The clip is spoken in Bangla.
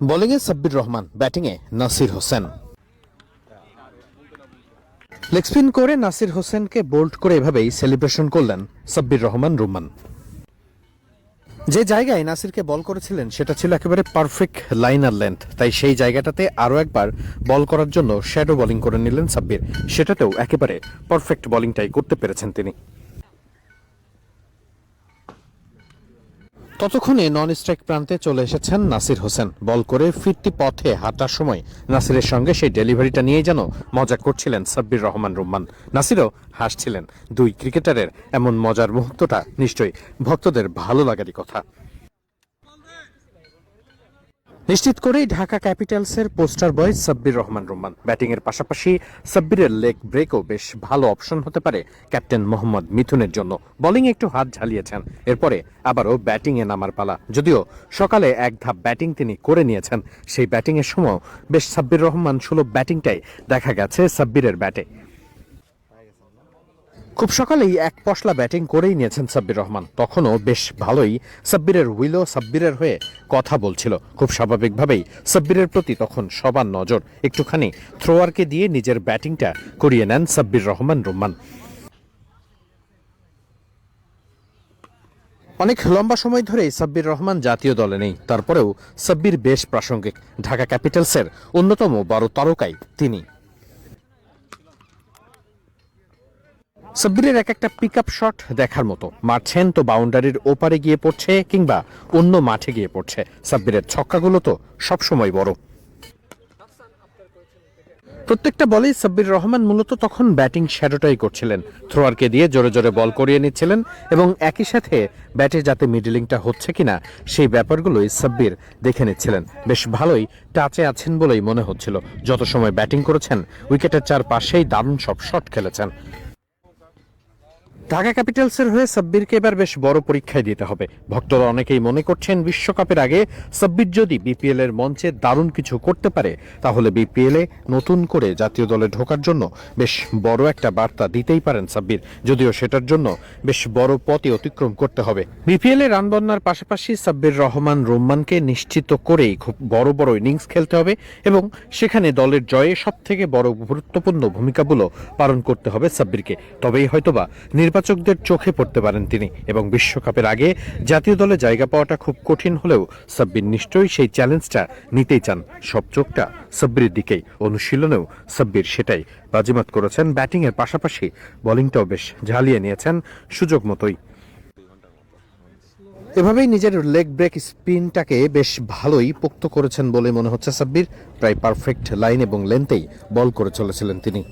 বোলিংয়ে সাব্বির রহমান, ব্যাটিংয়ে নাসির হোসেন। লেগ স্পিন করে নাসির হোসেনকে বোল্ড করে এভাবেই সেলিব্রেশন করলেন সাব্বির রহমান রুম্মান। যে জায়গায় নাসিরকে বল করেছিলেন সেটা ছিল একেবারে পারফেক্ট লাইনার লেন্থ, তাই সেই জায়গাটাতে আরও একবার বল করার জন্য শ্যাডো বোলিং করে নিলেন সাব্বির। সেটাতেও একেবারে পারফেক্ট বোলিংটাই করতে পেরেছেন তিনি। ততক্ষণে নন স্ট্রাইক প্রান্তে চলে এসেছেন নাসির হোসেন। বল করে ফিরতি পথে হাঁটার সময় নাসিরের সঙ্গে সেই ডেলিভারিটা নিয়ে যেন মজা করছিলেন সাব্বির রহমান রুম্মান। নাসিরও হাসছিলেন। দুই ক্রিকেটারের এমন মজার মুহূর্তটা নিশ্চয়ই ভক্তদের ভালো লাগারই কথা। নিশ্চিত করেই ঢাকা ক্যাপিটালসের পোস্টার বয় সাব্বির রহমান রুম্মান। ব্যাটিংয়ের পাশাপাশি সাব্বিরের লেগ ব্রেকও বেশ ভালো অপশন হতে পারে ক্যাপ্টেন মোহাম্মদ মিথুনের জন্য। বোলিংয়ে একটু হাত ঝালিয়েছেন, এরপরে আবারও ব্যাটিংয়ে নামার পালা। যদিও সকালে এক ধাপ ব্যাটিং তিনি করে নিয়েছেন, সেই ব্যাটিংয়ের সময় বেশ সাব্বির রহমান সুলভ ব্যাটিংটাই দেখা গেছে সাব্বিরের ব্যাটে। খুব সকালেই এক পশলা ব্যাটিং করেই নিয়েছেন সাব্বির রহমান। তখনও বেশ ভালোই সাব্বিরের উইলও সাব্বিরের হয়ে কথা বলছিল। খুব স্বাভাবিকভাবেই সাব্বিরের প্রতি তখন সবার নজর। একটুখানি থ্রোয়ারকে দিয়ে নিজের ব্যাটিংটা করিয়ে নেন সাব্বির রহমান রুম্মান। অনেক লম্বা সময় ধরেই সাব্বির রহমান জাতীয় দলে নেই, তারপরেও সাব্বির বেশ প্রাসঙ্গিক। ঢাকা ক্যাপিটালসের অন্যতম বড় তারকাই তিনি। সাব্বিরের এক একটা পিক আপ শট দেখার মতো। মারছেন তো বাউন্ডারির ওপারে গিয়ে পড়ছে কিংবা অন্য মাঠে গিয়ে পড়ছে। সাব্বিরের ছক্কাগুলো তো সবসময় বড়। প্রত্যেকটা বলেই সাব্বির রহমান মূলত তখন ব্যাটিং শ্যাডোটাই করছিলেন। থ্রোয়ারকে দিয়ে জোরে জোরে বল করিয়ে নিচ্ছিলেন এবং একই সাথে ব্যাটে যাতে মিডলিংটা হচ্ছে কিনা সেই ব্যাপারগুলোই সাব্বির দেখে নিচ্ছিলেন। বেশ ভালোই টাচে আছেন বলেই মনে হচ্ছিল। যত সময় ব্যাটিং করেছেন উইকেটের চারপাশেই দারুণ সব শট খেলেছেন। ঢাকা ক্যাপিটালসের হয়ে সাব্বিরকে এবার বেশ বড় পরীক্ষায় দিতে হবে। ভক্তরা অনেকেই মনে করছেন বিশ্বকাপের আগে সাব্বির যদি বিপিএল এর মঞ্চে দারুণ কিছু করতে পারে তাহলে বিপিএল এ নতুন করে জাতীয় দলে ঢোকার জন্য বেশ বড় একটা বার্তা দিতেই পারেন সাব্বির। যদিও সেটার জন্য বেশ বড় পথই অতিক্রম করতে হবে। বিপিএল এ রান বন্যার পাশাপাশি সাব্বির রহমান রুম্মানকে নিশ্চিত করেই খুব বড় বড় ইনিংস খেলতে হবে এবং সেখানে দলের জয়ে সব থেকে বড় গুরুত্বপূর্ণ ভূমিকাগুলো পালন করতে হবে সাব্বিরকে। তবেই হয়তোবা নির্বাচকদের চোখে পড়তে পারেন তিনি এবং বিশ্বকাপের আগে জাতীয় দলে জায়গা পাওয়াটা খুব কঠিন হলেও সাব্বির নিশ্চয়ই সেই চ্যালেঞ্জটা নিতেই চান। সব চোখটা সাব্বিরের দিকেই। অনুশীলনেও সাব্বির সেটাই বাজিমাত করেছেন। ব্যাটিংয়ের পাশাপাশি বোলিংটাও বেশ ঝালিয়ে নিয়েছেন সুযোগ মতোই। এভাবেই নিজের লেগ ব্রেক স্পিনটাকে বেশ ভালোই পোক্ত করেছেন বলে মনে হচ্ছে সাব্বির। প্রায় পারফেক্ট লাইন এবং লেন্থেই বল করে চলেছিলেন তিনি।